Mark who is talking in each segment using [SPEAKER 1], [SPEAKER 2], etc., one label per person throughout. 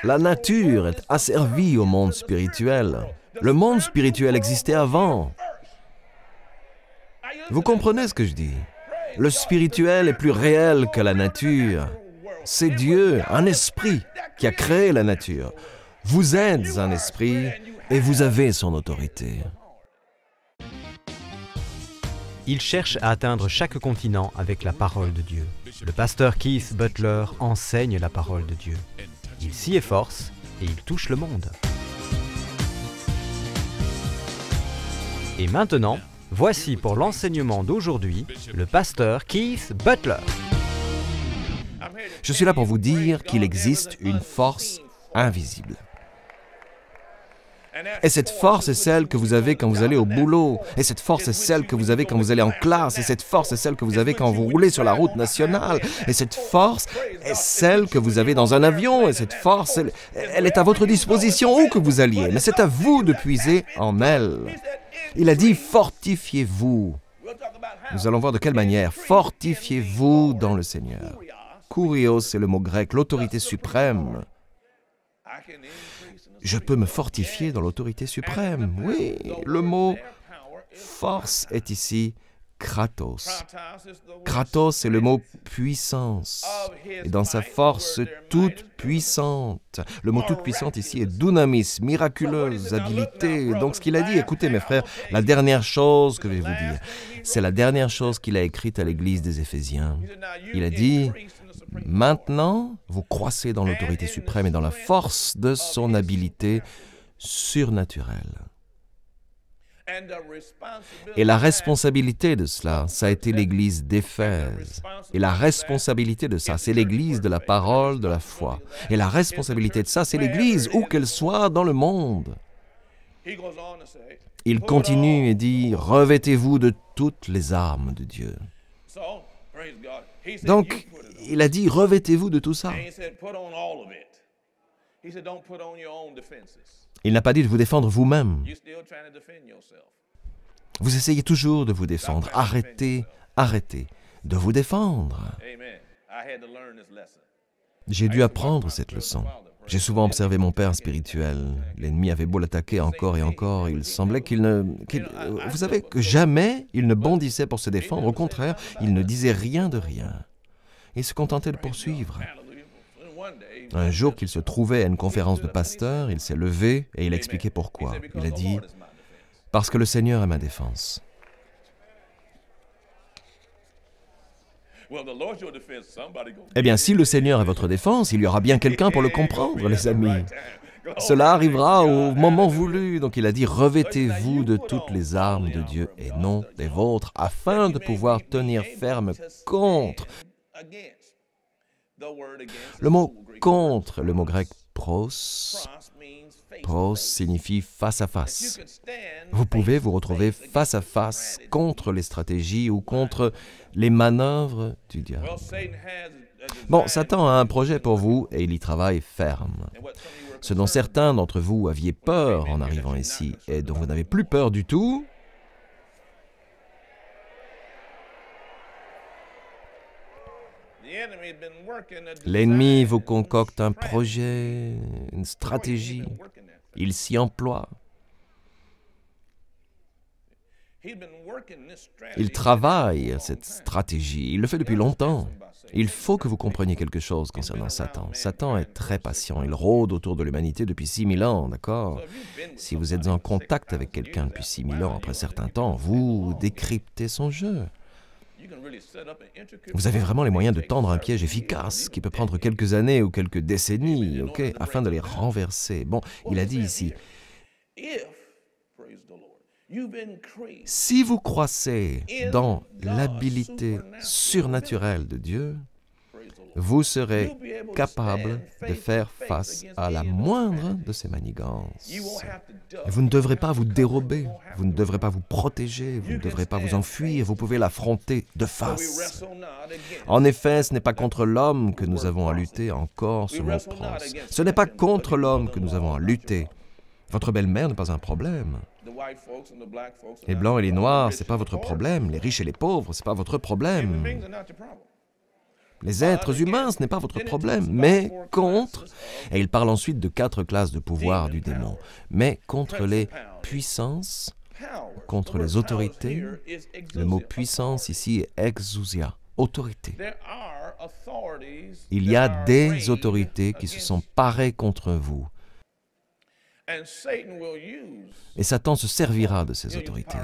[SPEAKER 1] La nature est asservie au monde spirituel. Le monde spirituel existait avant. Vous comprenez ce que je dis? Le spirituel est plus réel que la nature. C'est Dieu, un esprit, qui a créé la nature. Vous êtes un esprit et vous avez son autorité.
[SPEAKER 2] Il cherche à atteindre chaque continent avec la parole de Dieu. Le pasteur Keith Butler enseigne la parole de Dieu. Il s'y efforce et il touche le monde. Et maintenant, voici pour l'enseignement d'aujourd'hui, le pasteur Keith Butler.
[SPEAKER 1] Je suis là pour vous dire qu'il existe une force invisible. Et cette force est celle que vous avez quand vous allez au boulot. Et cette force est celle que vous avez quand vous allez en classe. Et cette force est celle que vous avez quand vous roulez sur la route nationale. Et cette force est celle que vous avez dans un avion. Et cette force, elle est à votre disposition où que vous alliez. Mais c'est à vous de puiser en elle. Il a dit, fortifiez-vous. Nous allons voir de quelle manière. Fortifiez-vous dans le Seigneur. Kurios, c'est le mot grec, l'autorité suprême. Je peux me fortifier dans l'autorité suprême. Oui, le mot force est ici kratos. Kratos, c'est le mot puissance. Et dans sa force toute puissante. Le mot toute puissante ici est dunamis, miraculeuse, habilité. Donc ce qu'il a dit, écoutez mes frères, la dernière chose que je vais vous dire, c'est la dernière chose qu'il a écrite à l'église des Éphésiens. Il a dit, maintenant, vous croissez dans l'autorité suprême et dans la force de son habileté surnaturelle. Et la responsabilité de cela, ça a été l'église d'Éphèse. Et la responsabilité de ça, c'est l'église de la parole, de la foi. Et la responsabilité de ça, c'est l'église, où qu'elle soit dans le monde. Il continue et dit, revêtez-vous de toutes les armes de Dieu. Donc, il a dit, revêtez-vous de tout ça. Il n'a pas dit de vous défendre vous-même. Vous essayez toujours de vous défendre. Arrêtez, arrêtez de vous défendre. J'ai dû apprendre cette leçon. J'ai souvent observé mon père spirituel. L'ennemi avait beau l'attaquer encore et encore, il semblait vous savez que jamais il ne bondissait pour se défendre. Au contraire, il ne disait rien de rien. Il se contentait de poursuivre. Un jour qu'il se trouvait à une conférence de pasteurs, il s'est levé et il a expliqué pourquoi. Il a dit, « Parce que le Seigneur est ma défense. » Eh bien, si le Seigneur est votre défense, il y aura bien quelqu'un pour le comprendre, les amis. Cela arrivera au moment voulu. Donc il a dit, revêtez-vous de toutes les armes de Dieu et non des vôtres, afin de pouvoir tenir ferme contre. Le mot contre, le mot grec pros signifie face à face. Vous pouvez vous retrouver face à face contre les stratégies ou contre les manœuvres du diable. Bon, Satan a un projet pour vous et il y travaille ferme. Ce dont certains d'entre vous aviez peur en arrivant ici et dont vous n'avez plus peur du tout, l'ennemi vous concocte un projet, une stratégie. Il s'y emploie. Il travaille cette stratégie. Il le fait depuis longtemps. Il faut que vous compreniez quelque chose concernant Satan. Satan est très patient. Il rôde autour de l'humanité depuis 6000 ans, d'accord? Si vous êtes en contact avec quelqu'un depuis 6000 ans, après un certain temps, vous décryptez son jeu. Vous avez vraiment les moyens de tendre un piège efficace qui peut prendre quelques années ou quelques décennies, afin de les renverser. Bon, il a dit ici, si vous croissez dans l'habilité surnaturelle de Dieu, vous serez capable de faire face à la moindre de ces manigances. Vous ne devrez pas vous dérober, vous ne devrez pas vous protéger, vous ne devrez pas vous enfuir, vous pouvez l'affronter de face. En effet, ce n'est pas contre l'homme que nous avons à lutter, encore ce mot pros. Ce n'est pas contre l'homme que nous avons à lutter. Votre belle-mère n'est pas un problème. Les blancs et les noirs, ce n'est pas votre problème. Les riches et les pauvres, ce n'est pas votre problème. les êtres humains, ce n'est pas votre problème, mais contre, et il parle ensuite de 4 classes de pouvoir du démon, mais contre les puissances, contre les autorités. Le mot puissance ici est exousia, autorité. Il y a des autorités qui se sont parées contre vous. Et Satan se servira de ces autorités.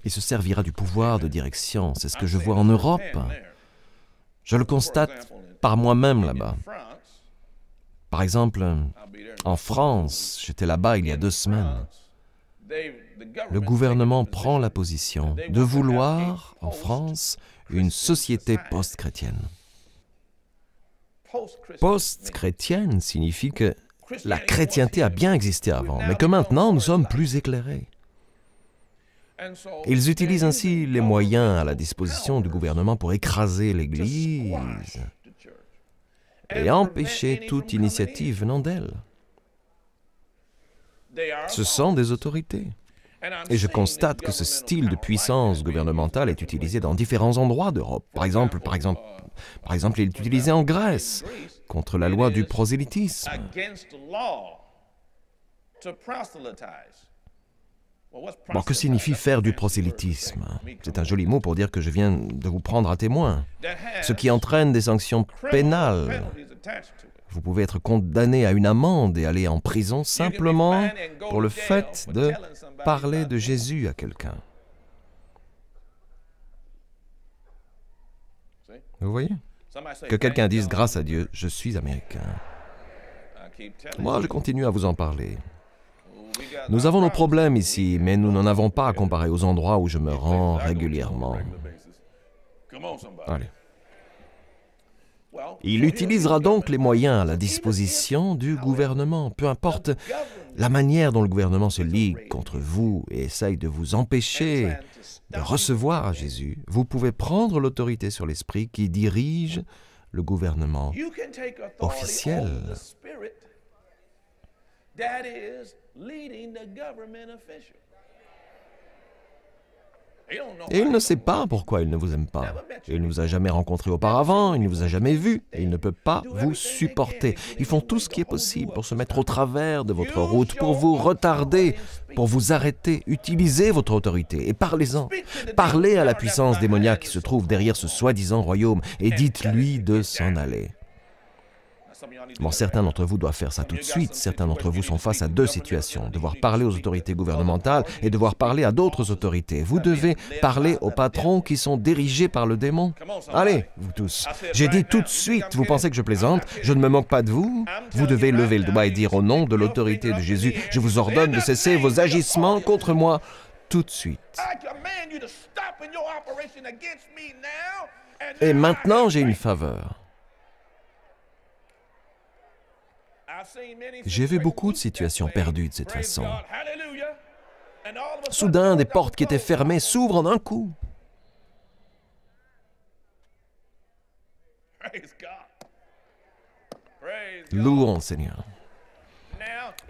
[SPEAKER 1] Il se servira du pouvoir de direction. C'est ce que je vois en Europe. Je le constate par moi-même là-bas. Par exemple, en France, j'étais là-bas il y a 2 semaines. Le gouvernement prend la position de vouloir, en France, une société post-chrétienne. Post-chrétienne signifie que la chrétienté a bien existé avant, mais que maintenant nous sommes plus éclairés. Ils utilisent ainsi les moyens à la disposition du gouvernement pour écraser l'Église et empêcher toute initiative venant d'elle. Ce sont des autorités. Et je constate que ce style de puissance gouvernementale est utilisé dans différents endroits d'Europe. Par exemple, il est utilisé en Grèce contre la loi du prosélytisme. Bon, que signifie faire du prosélytisme? C'est un joli mot pour dire que je viens de vous prendre à témoin, ce qui entraîne des sanctions pénales. Vous pouvez être condamné à une amende et aller en prison simplement pour le fait de parler de Jésus à quelqu'un. Vous voyez? Que quelqu'un dise « Grâce à Dieu, je suis américain ». Moi, je continue à vous en parler. Nous avons nos problèmes ici, mais nous n'en avons pas à comparer aux endroits où je me rends régulièrement. Allez. Il utilisera donc les moyens à la disposition du gouvernement, peu importe la manière dont le gouvernement se ligue contre vous et essaye de vous empêcher de recevoir Jésus. Vous pouvez prendre l'autorité sur l'esprit qui dirige le gouvernement officiel. Et il ne sait pas pourquoi il ne vous aime pas. Il ne vous a jamais rencontré auparavant, il ne vous a jamais vu, et il ne peut pas vous supporter. Ils font tout ce qui est possible pour se mettre au travers de votre route, pour vous retarder, pour vous arrêter. Utilisez votre autorité et parlez-en. Parlez à la puissance démoniaque qui se trouve derrière ce soi-disant royaume et dites-lui de s'en aller. Bon, certains d'entre vous doivent faire ça tout de suite. Certains d'entre vous sont face à 2 situations. Devoir parler aux autorités gouvernementales et devoir parler à d'autres autorités. Vous devez parler aux patrons qui sont dirigés par le démon. Allez, vous tous. J'ai dit tout de suite, vous pensez que je plaisante? Je ne me moque pas de vous. Vous devez lever le doigt et dire au nom de l'autorité de Jésus, je vous ordonne de cesser vos agissements contre moi tout de suite. Et maintenant, j'ai une faveur. J'ai vu beaucoup de situations perdues de cette façon. Soudain, des portes qui étaient fermées s'ouvrent en un coup. Louons, Seigneur.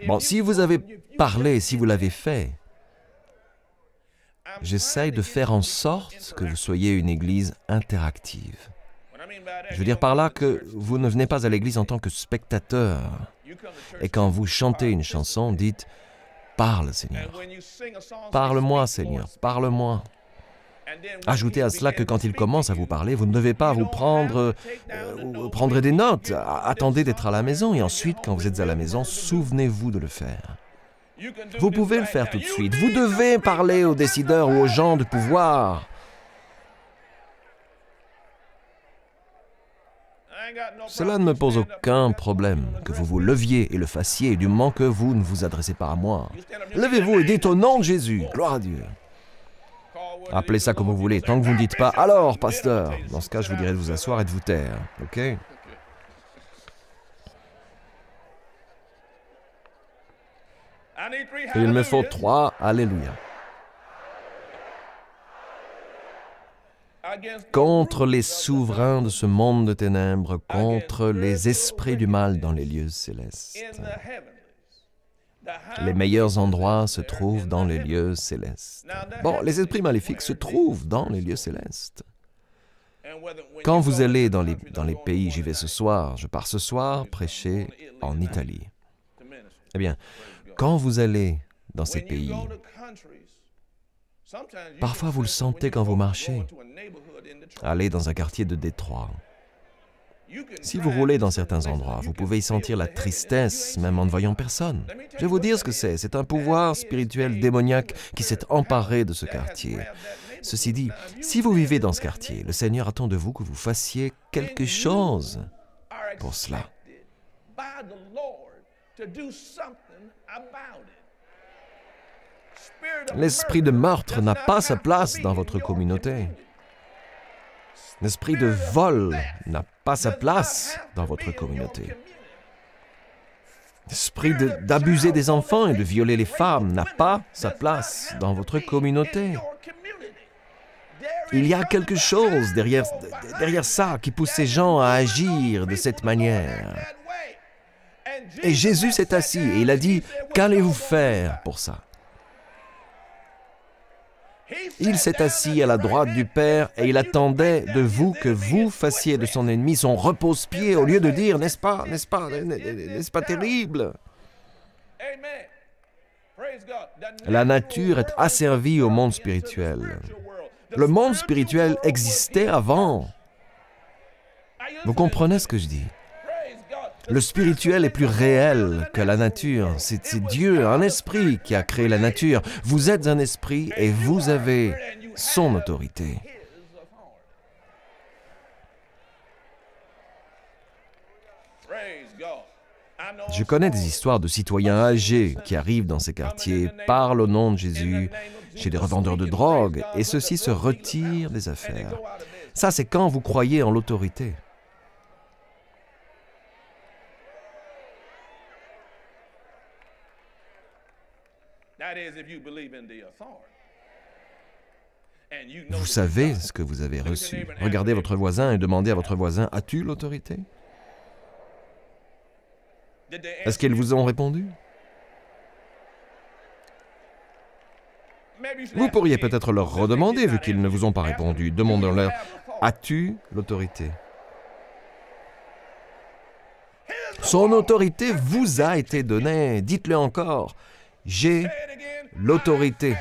[SPEAKER 1] Bon, si vous avez parlé, si vous l'avez fait, j'essaye de faire en sorte que vous soyez une église interactive. Je veux dire par là que vous ne venez pas à l'église en tant que spectateur. Et quand vous chantez une chanson, dites « Parle, Seigneur. Parle-moi, Seigneur. Parle-moi. » Ajoutez à cela que quand il commence à vous parler, vous ne devez pas vous prendre des notes. Attendez d'être à la maison et ensuite, quand vous êtes à la maison, souvenez-vous de le faire. Vous pouvez le faire tout de suite. Vous devez parler aux décideurs ou aux gens de pouvoir. Cela ne me pose aucun problème que vous vous leviez et le fassiez du moment que vous ne vous adressez pas à moi. Levez-vous et dites au nom de Jésus, gloire à Dieu. Appelez ça comme vous voulez, tant que vous ne dites pas « Alors, pasteur !» Dans ce cas, je vous dirai de vous asseoir et de vous taire, ok? Il me faut 3 Alléluia. Contre les souverains de ce monde de ténèbres, contre les esprits du mal dans les lieux célestes. Les meilleurs endroits se trouvent dans les lieux célestes. Bon, les esprits maléfiques se trouvent dans les lieux célestes. Quand vous allez dans les pays, j'y vais ce soir, je pars ce soir prêcher en Italie. Eh bien, quand vous allez dans ces pays, parfois vous le sentez quand vous marchez. Allez dans un quartier de Détroit. Si vous roulez dans certains endroits, vous pouvez y sentir la tristesse, même en ne voyant personne. Je vais vous dire ce que c'est. C'est un pouvoir spirituel démoniaque qui s'est emparé de ce quartier. Ceci dit, si vous vivez dans ce quartier, le Seigneur attend de vous que vous fassiez quelque chose pour cela. L'esprit de meurtre n'a pas sa place dans votre communauté. L'esprit de vol n'a pas sa place dans votre communauté. L'esprit d'abuser des enfants et de violer les femmes n'a pas sa place dans votre communauté. Il y a quelque chose derrière ça qui pousse ces gens à agir de cette manière. Et Jésus s'est assis et il a dit, « Qu'allez-vous faire pour ça ?» Il s'est assis à la droite du Père et il attendait de vous que vous fassiez de son ennemi son repose-pied au lieu de dire, « N'est-ce pas terrible ?» La nature est asservie au monde spirituel. Le monde spirituel existait avant. Vous comprenez ce que je dis? Le spirituel est plus réel que la nature. C'est Dieu, un esprit, qui a créé la nature. Vous êtes un esprit et vous avez son autorité. Je connais des histoires de citoyens âgés qui arrivent dans ces quartiers, parlent au nom de Jésus chez des revendeurs de drogue, et ceux-ci se retirent des affaires. Ça, c'est quand vous croyez en l'autorité. Vous savez ce que vous avez reçu. Regardez votre voisin et demandez à votre voisin, « As-tu l'autorité » Est-ce qu'ils vous ont répondu? Vous pourriez peut-être leur redemander, vu qu'ils ne vous ont pas répondu. Demandez-leur, « As-tu l'autorité » Son autorité vous a été donnée. Dites-le encore. J'ai l'autorité.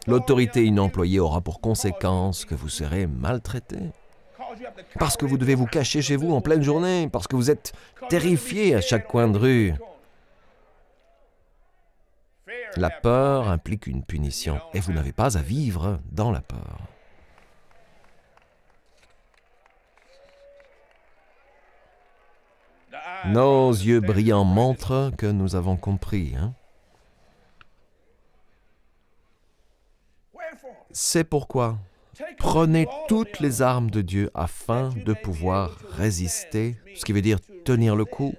[SPEAKER 1] L'autorité inemployée aura pour conséquence que vous serez maltraité. Parce que vous devez vous cacher chez vous en pleine journée, parce que vous êtes terrifié à chaque coin de rue. La peur implique une punition, et vous n'avez pas à vivre dans la peur. Nos yeux brillants montrent que nous avons compris. C'est pourquoi prenez toutes les armes de Dieu afin de pouvoir résister, ce qui veut dire tenir le coup,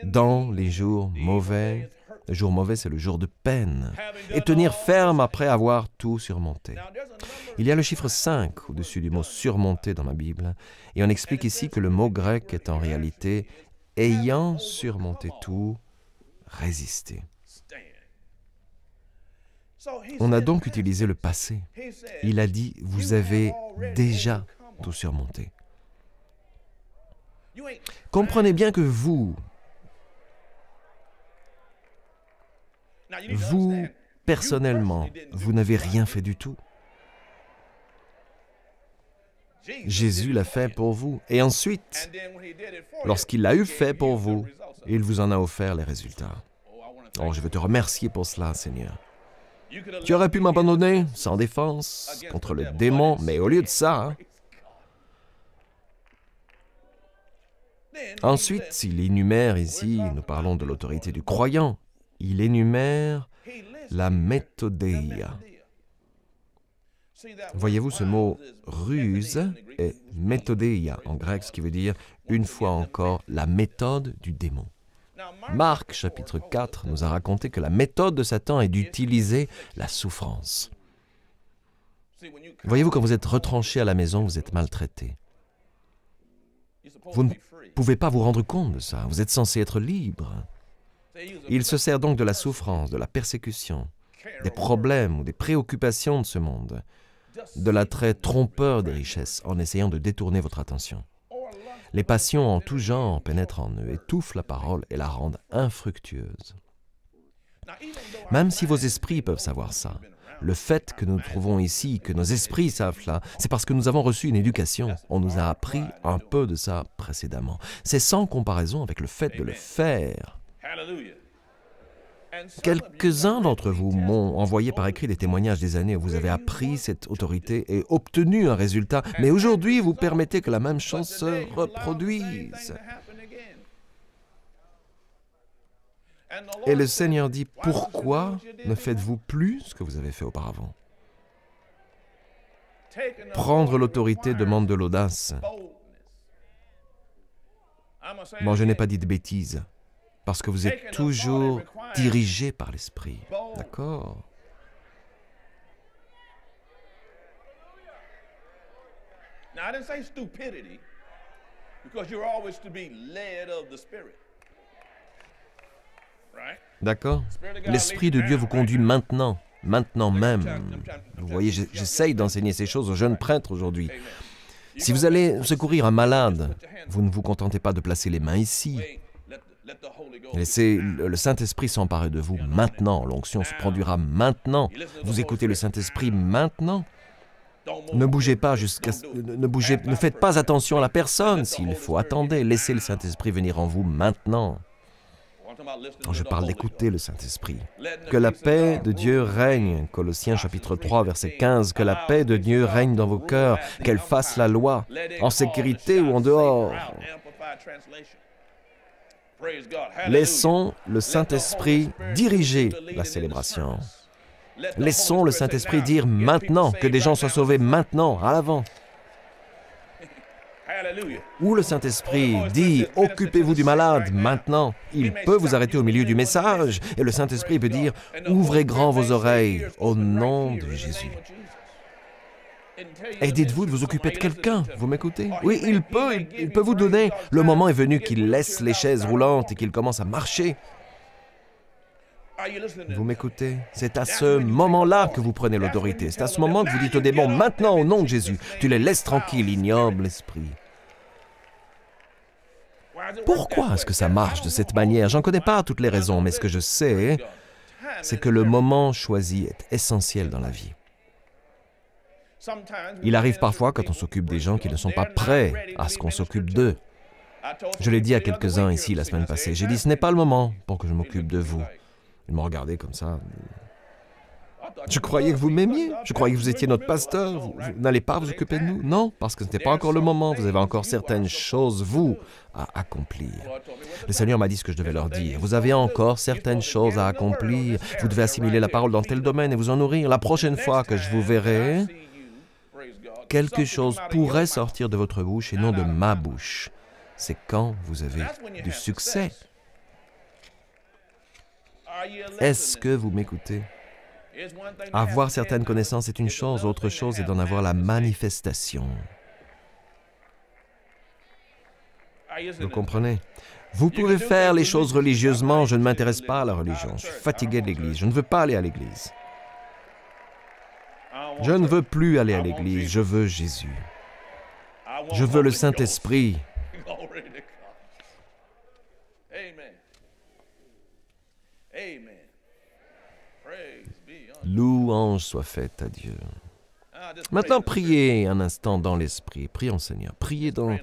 [SPEAKER 1] dans les jours mauvais. Le jour mauvais, c'est le jour de peine. Et tenir ferme après avoir tout surmonté. Il y a le chiffre 5 au-dessus du mot « surmonter » dans ma Bible. Et on explique ici que le mot grec est en réalité « ayant surmonté tout, résister ». On a donc utilisé le passé. Il a dit « vous avez déjà tout surmonté ». Comprenez bien que vous, personnellement, vous n'avez rien fait du tout. Jésus l'a fait pour vous. Et ensuite, lorsqu'il l'a eu fait pour vous, il vous en a offert les résultats. Oh, je veux te remercier pour cela, Seigneur. Tu aurais pu m'abandonner sans défense contre le démon, mais au lieu de ça, ensuite, il énumère ici, nous parlons de l'autorité du croyant, il énumère la méthodeia. Voyez-vous, ce mot « ruse » est méthodeia en grec, ce qui veut dire, une fois encore, la méthode du démon. Marc, chapitre 4, nous a raconté que la méthode de Satan est d'utiliser la souffrance. Voyez-vous, quand vous êtes retranché à la maison, vous êtes maltraité. Vous ne pouvez pas vous rendre compte de ça. Vous êtes censé être libre. Il se sert donc de la souffrance, de la persécution, des problèmes ou des préoccupations de ce monde, de l'attrait trompeur des richesses en essayant de détourner votre attention. Les passions en tout genre pénètrent en eux, étouffent la parole et la rendent infructueuse. Même si vos esprits peuvent savoir ça, le fait que nous nous trouvons ici, que nos esprits savent cela, c'est parce que nous avons reçu une éducation. On nous a appris un peu de ça précédemment. C'est sans comparaison avec le fait de le faire. Quelques-uns d'entre vous m'ont envoyé par écrit des témoignages des années où vous avez appris cette autorité et obtenu un résultat, mais aujourd'hui vous permettez que la même chose se reproduise. Et le Seigneur dit, pourquoi ne faites-vous plus ce que vous avez fait auparavant? Prendre l'autorité demande de l'audace. Bon, je n'ai pas dit de bêtises, parce que vous êtes toujours dirigé par l'Esprit. D'accord? D'accord? L'Esprit de Dieu vous conduit maintenant, maintenant même. Vous voyez, j'essaye d'enseigner ces choses aux jeunes prêtres aujourd'hui. Si vous allez secourir un malade, vous ne vous contentez pas de placer les mains ici. Laissez le Saint-Esprit s'emparer de vous maintenant. L'onction se produira maintenant. Vous écoutez le Saint-Esprit maintenant. Ne bougez pas ne faites pas attention à la personne. S'il faut, attendez. Laissez le Saint-Esprit venir en vous maintenant. Je parle d'écouter le Saint-Esprit. Que la paix de Dieu règne, Colossiens chapitre 3, verset 15, que la paix de Dieu règne dans vos cœurs, qu'elle fasse la loi, en sécurité ou en dehors. Laissons le Saint-Esprit diriger la célébration. Laissons le Saint-Esprit dire maintenant, que des gens soient sauvés maintenant, à l'avant. Ou le Saint-Esprit dit « Occupez-vous du malade maintenant ». Il peut vous arrêter au milieu du message et le Saint-Esprit peut dire « Ouvrez grand vos oreilles au nom de Jésus ». Et dites-vous de vous occuper de quelqu'un, vous m'écoutez? Oui, il peut vous donner. Le moment est venu qu'il laisse les chaises roulantes et qu'il commence à marcher. Vous m'écoutez? C'est à ce moment-là que vous prenez l'autorité. C'est à ce moment que vous dites aux démons, maintenant au nom de Jésus, tu les laisses tranquilles, ignoble esprit. Pourquoi est-ce que ça marche de cette manière? J'en connais pas toutes les raisons, mais ce que je sais, c'est que le moment choisi est essentiel dans la vie. Il arrive parfois quand on s'occupe des gens qui ne sont pas prêts à ce qu'on s'occupe d'eux. Je l'ai dit à quelques-uns ici la semaine passée. J'ai dit, ce n'est pas le moment pour que je m'occupe de vous. Ils m'ont regardé comme ça. Je croyais que vous m'aimiez. Je croyais que vous étiez notre pasteur. Vous n'allez pas vous occuper de nous? Non, parce que ce n'était pas encore le moment. Vous avez encore certaines choses, vous, à accomplir. Le Seigneur m'a dit ce que je devais leur dire. Vous avez encore certaines choses à accomplir. Vous devez assimiler la parole dans tel domaine et vous en nourrir. La prochaine fois que je vous verrai, quelque chose pourrait sortir de votre bouche et non de ma bouche. C'est quand vous avez du succès. Est-ce que vous m'écoutez? Avoir certaines connaissances est une chose, autre chose est d'en avoir la manifestation. Vous comprenez? Vous pouvez faire les choses religieusement, je ne m'intéresse pas à la religion. Je suis fatigué de l'Église, je ne veux pas aller à l'Église. Je ne veux plus aller à l'Église, je veux Jésus. Je veux le Saint-Esprit. Louange soit faite à Dieu. Maintenant, priez un instant dans l'Esprit. Prions, Seigneur. Priez dans...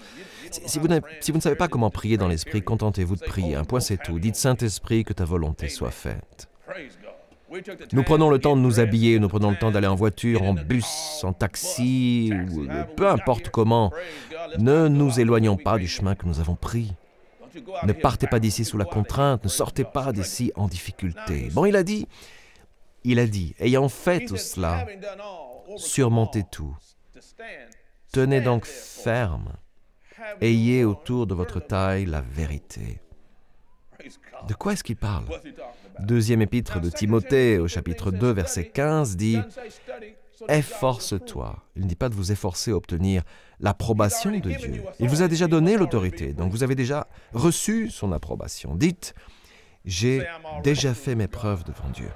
[SPEAKER 1] Si vous ne savez pas comment prier dans l'Esprit, contentez-vous de prier. Un point, c'est tout. Dites, Saint-Esprit, que ta volonté soit faite. Nous prenons le temps de nous habiller, nous prenons le temps d'aller en voiture, en bus, en taxi, ou peu importe comment. Ne nous éloignons pas du chemin que nous avons pris. Ne partez pas d'ici sous la contrainte, ne sortez pas d'ici en difficulté. Bon, il a dit, ayant fait tout cela, surmontez tout. Tenez donc ferme. Ayez autour de votre taille la vérité. De quoi est-ce qu'il parle? Deuxième épître de Timothée, au chapitre 2, verset 15, dit « efforce-toi. Il ne dit pas de vous efforcer à obtenir l'approbation de Dieu. Il vous a déjà donné l'autorité, donc vous avez déjà reçu son approbation. Dites, j'ai déjà fait mes preuves devant Dieu.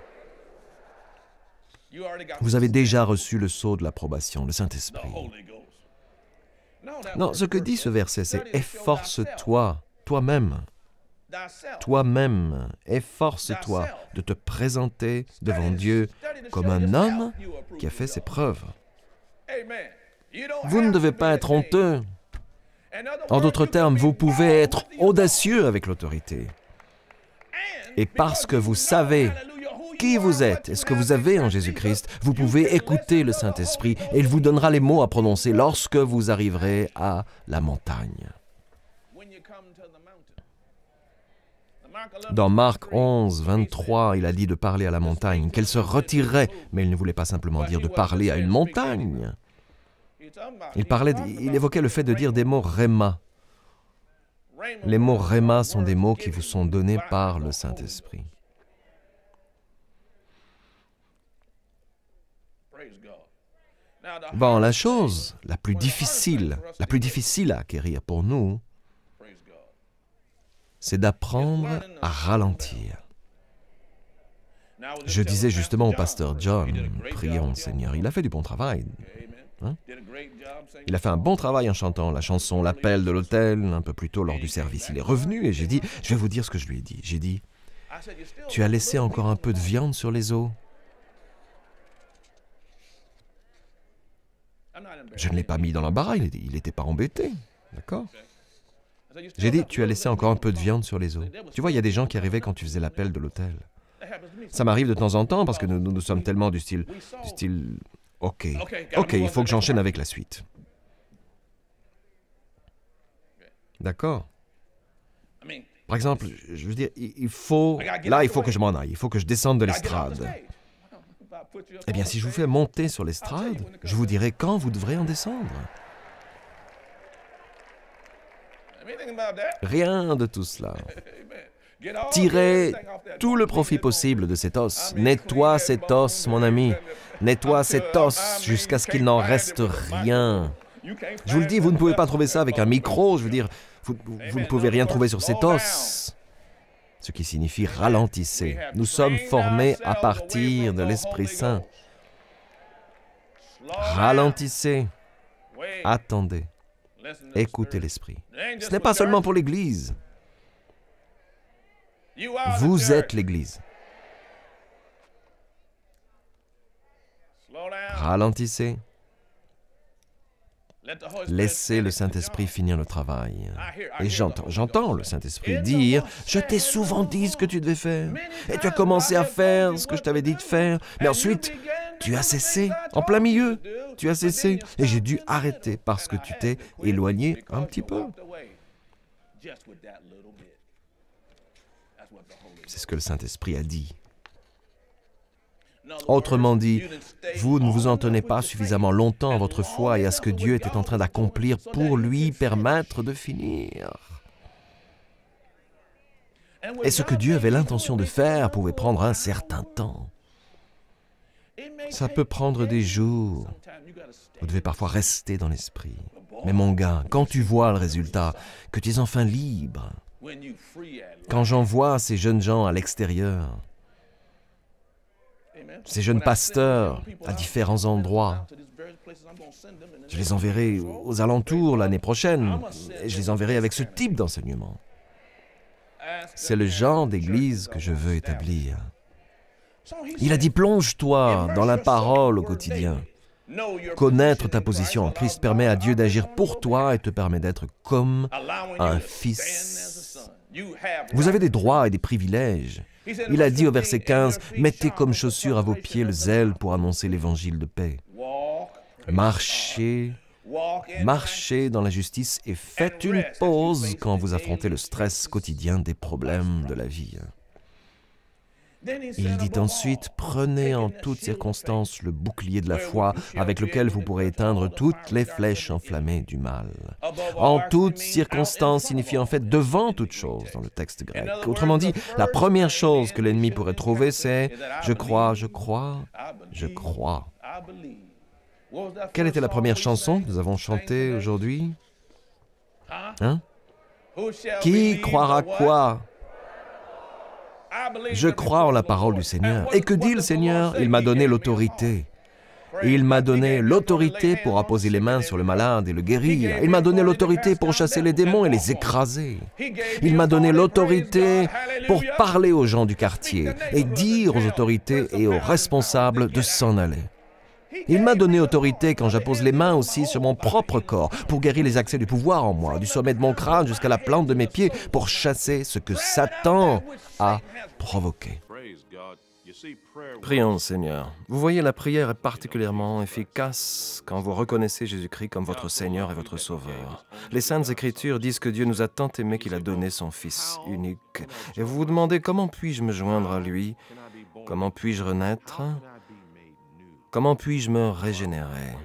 [SPEAKER 1] Vous avez déjà reçu le sceau de l'approbation, le Saint-Esprit. Non, ce que dit ce verset, c'est « efforce-toi, toi-même ». Toi-même, efforce-toi de te présenter devant Dieu comme un homme qui a fait ses preuves. Vous ne devez pas être honteux. En d'autres termes, vous pouvez être audacieux avec l'autorité. Et parce que vous savez qui vous êtes et ce que vous avez en Jésus-Christ, vous pouvez écouter le Saint-Esprit et il vous donnera les mots à prononcer lorsque vous arriverez à la montagne. Dans Marc 11, 23, il a dit de parler à la montagne, qu'elle se retirerait, mais il ne voulait pas simplement dire de parler à une montagne. Il évoquait le fait de dire des mots réma. Les mots réma sont des mots qui vous sont donnés par le Saint-Esprit. Bon, la chose la plus difficile à acquérir pour nous, c'est d'apprendre à ralentir. Je disais justement au pasteur John, prions le Seigneur, il a fait du bon travail. Hein? Il a fait un bon travail en chantant la chanson L'appel de l'autel, un peu plus tôt lors du service. Il est revenu et j'ai dit, je vais vous dire ce que je lui ai dit. J'ai dit, tu as laissé encore un peu de viande sur les os? Je ne l'ai pas mis dans l'embarras, il n'était pas embêté, d'accord? J'ai dit, tu as laissé encore un peu de viande sur les os. Tu vois, il y a des gens qui arrivaient quand tu faisais l'appel de l'autel. Ça m'arrive de temps en temps parce que nous sommes tellement du style, ok, il faut que j'enchaîne avec la suite. D'accord? Par exemple, je veux dire, il faut que je m'en aille, il faut que je descende de l'estrade. Eh bien, si je vous fais monter sur l'estrade, je vous dirai quand vous devrez en descendre. Rien de tout cela. Tirez tout le profit possible de cet os. Nettoie cet os, mon ami. Nettoie cet os jusqu'à ce qu'il n'en reste rien. Je vous le dis, vous ne pouvez pas trouver ça avec un micro. Je veux dire, vous ne pouvez rien trouver sur cet os. Ce qui signifie ralentissez. Nous sommes formés à partir de l'Esprit Saint. Ralentissez. Attendez. Écoutez l'Esprit. Ce n'est pas seulement pour l'Église. Vous êtes l'Église. Ralentissez. Laissez le Saint-Esprit finir le travail. Et j'entends le Saint-Esprit dire, « Je t'ai souvent dit ce que tu devais faire, et tu as commencé à faire ce que je t'avais dit de faire, mais ensuite, tu as cessé, en plein milieu, tu as cessé, et j'ai dû arrêter parce que tu t'es éloigné un petit peu. » C'est ce que le Saint-Esprit a dit. Autrement dit, vous ne vous en tenez pas suffisamment longtemps à votre foi et à ce que Dieu était en train d'accomplir pour lui permettre de finir. Et ce que Dieu avait l'intention de faire pouvait prendre un certain temps. Ça peut prendre des jours. Vous devez parfois rester dans l'esprit. Mais mon gars, quand tu vois le résultat, que tu es enfin libre, quand j'en vois ces jeunes gens à l'extérieur, ces jeunes pasteurs à différents endroits, je les enverrai aux alentours l'année prochaine, et je les enverrai avec ce type d'enseignement. C'est le genre d'église que je veux établir. Il a dit, plonge-toi dans la parole au quotidien. Connaître ta position en Christ permet à Dieu d'agir pour toi et te permet d'être comme un fils. Vous avez des droits et des privilèges. Il a dit au verset 15, « Mettez comme chaussure à vos pieds le zèle pour annoncer l'évangile de paix. » Marchez dans la justice et faites une pause quand vous affrontez le stress quotidien des problèmes de la vie. Il dit ensuite, prenez en toutes circonstances le bouclier de la foi avec lequel vous pourrez éteindre toutes les flèches enflammées du mal. En toutes circonstances signifie en fait devant toute chose dans le texte grec. Autrement dit, la première chose que l'ennemi pourrait trouver, c'est je crois. Quelle était la première chanson que nous avons chantée aujourd'hui? Hein? Qui croira quoi? Je crois en la parole du Seigneur. Et que dit le Seigneur? Il m'a donné l'autorité. Il m'a donné l'autorité pour apposer les mains sur le malade et le guérir. Il m'a donné l'autorité pour chasser les démons et les écraser. Il m'a donné l'autorité pour parler aux gens du quartier et dire aux autorités et aux responsables de s'en aller. Il m'a donné autorité quand j'appose les mains aussi sur mon propre corps pour guérir les accès du pouvoir en moi, du sommet de mon crâne jusqu'à la plante de mes pieds, pour chasser ce que Satan a provoqué. Prions, Seigneur. Vous voyez, la prière est particulièrement efficace quand vous reconnaissez Jésus-Christ comme votre Seigneur et votre Sauveur. Les Saintes Écritures disent que Dieu nous a tant aimés qu'il a donné son Fils unique. Et vous vous demandez, comment puis-je me joindre à lui? Comment puis-je renaître? Comment puis-je me régénérer?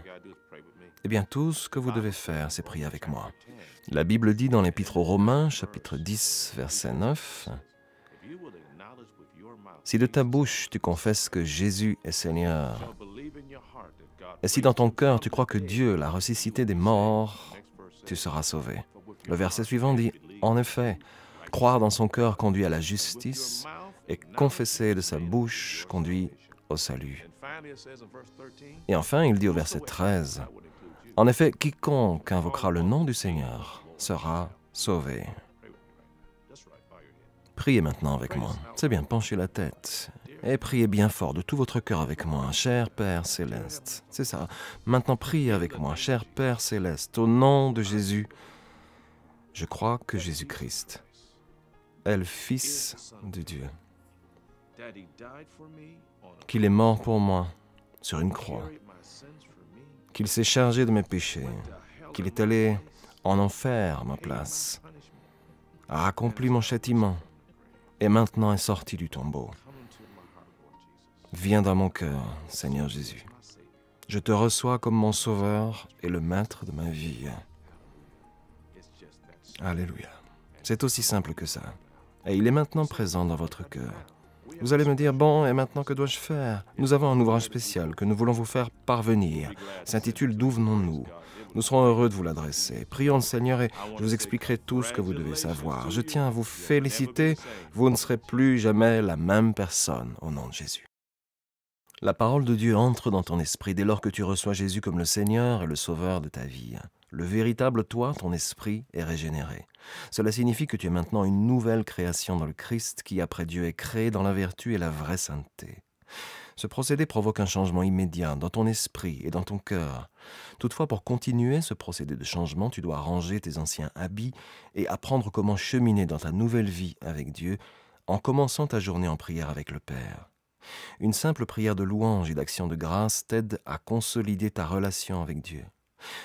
[SPEAKER 1] Eh bien, tout ce que vous devez faire, c'est prier avec moi. La Bible dit dans l'Épître aux Romains, chapitre 10, verset 9, « Si de ta bouche tu confesses que Jésus est Seigneur, et si dans ton cœur tu crois que Dieu l'a ressuscité des morts, tu seras sauvé. » Le verset suivant dit, « En effet, croire dans son cœur conduit à la justice, et confesser de sa bouche conduit au salut. » Et enfin, il dit au verset 13, « En effet, quiconque invoquera le nom du Seigneur sera sauvé. » Priez maintenant avec moi. C'est bien, penchez la tête. Et priez bien fort de tout votre cœur avec moi, cher Père Céleste. C'est ça. Maintenant, priez avec moi, cher Père Céleste. Au nom de Jésus, je crois que Jésus-Christ est le Fils de Dieu. Qu'il est mort pour moi sur une croix. Qu'il s'est chargé de mes péchés. Qu'il est allé en enfer à ma place. A accompli mon châtiment. Et maintenant est sorti du tombeau. Viens dans mon cœur, Seigneur Jésus. Je te reçois comme mon sauveur et le maître de ma vie. Alléluia. C'est aussi simple que ça. Et il est maintenant présent dans votre cœur. Vous allez me dire, bon, et maintenant que dois-je faire? Nous avons un ouvrage spécial que nous voulons vous faire parvenir. S'intitule « D'où venons-nous » Nous serons heureux de vous l'adresser. Prions le Seigneur et je vous expliquerai tout ce que vous devez savoir. Je tiens à vous féliciter. Vous ne serez plus jamais la même personne au nom de Jésus. La parole de Dieu entre dans ton esprit dès lors que tu reçois Jésus comme le Seigneur et le Sauveur de ta vie. Le véritable toi, ton esprit, est régénéré. Cela signifie que tu es maintenant une nouvelle création dans le Christ qui, après Dieu, est créé dans la vertu et la vraie sainteté. Ce procédé provoque un changement immédiat dans ton esprit et dans ton cœur. Toutefois, pour continuer ce procédé de changement, tu dois ranger tes anciens habits et apprendre comment cheminer dans ta nouvelle vie avec Dieu en commençant ta journée en prière avec le Père. Une simple prière de louange et d'action de grâce t'aide à consolider ta relation avec Dieu.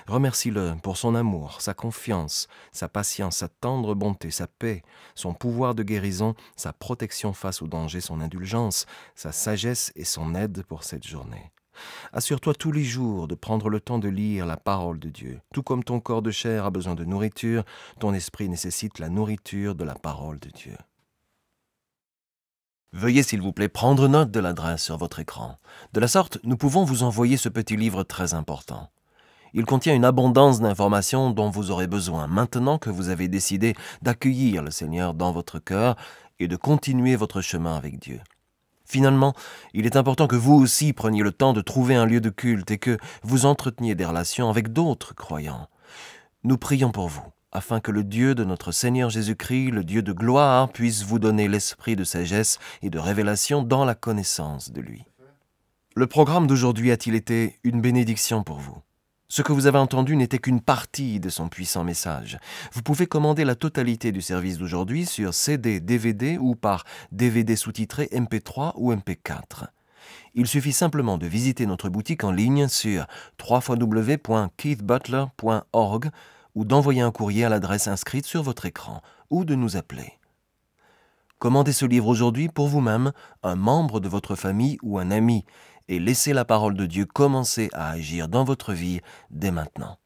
[SPEAKER 1] Remercie-le pour son amour, sa confiance, sa patience, sa tendre bonté, sa paix, son pouvoir de guérison, sa protection face aux dangers, son indulgence, sa sagesse et son aide pour cette journée. Assure-toi tous les jours de prendre le temps de lire la parole de Dieu. Tout comme ton corps de chair a besoin de nourriture, ton esprit nécessite la nourriture de la parole de Dieu. Veuillez s'il vous plaît prendre note de l'adresse sur votre écran. De la sorte, nous pouvons vous envoyer ce petit livre très important. Il contient une abondance d'informations dont vous aurez besoin maintenant que vous avez décidé d'accueillir le Seigneur dans votre cœur et de continuer votre chemin avec Dieu. Finalement, il est important que vous aussi preniez le temps de trouver un lieu de culte et que vous entreteniez des relations avec d'autres croyants. Nous prions pour vous, afin que le Dieu de notre Seigneur Jésus-Christ, le Dieu de gloire, puisse vous donner l'esprit de sagesse et de révélation dans la connaissance de lui. Le programme d'aujourd'hui a-t-il été une bénédiction pour vous? Ce que vous avez entendu n'était qu'une partie de son puissant message. Vous pouvez commander la totalité du service d'aujourd'hui sur CD, DVD ou par DVD sous-titré MP3 ou MP4. Il suffit simplement de visiter notre boutique en ligne sur www.keithbutler.org ou d'envoyer un courrier à l'adresse inscrite sur votre écran ou de nous appeler. Commandez ce livre aujourd'hui pour vous-même, un membre de votre famille ou un ami et laissez la parole de Dieu commencer à agir dans votre vie dès maintenant.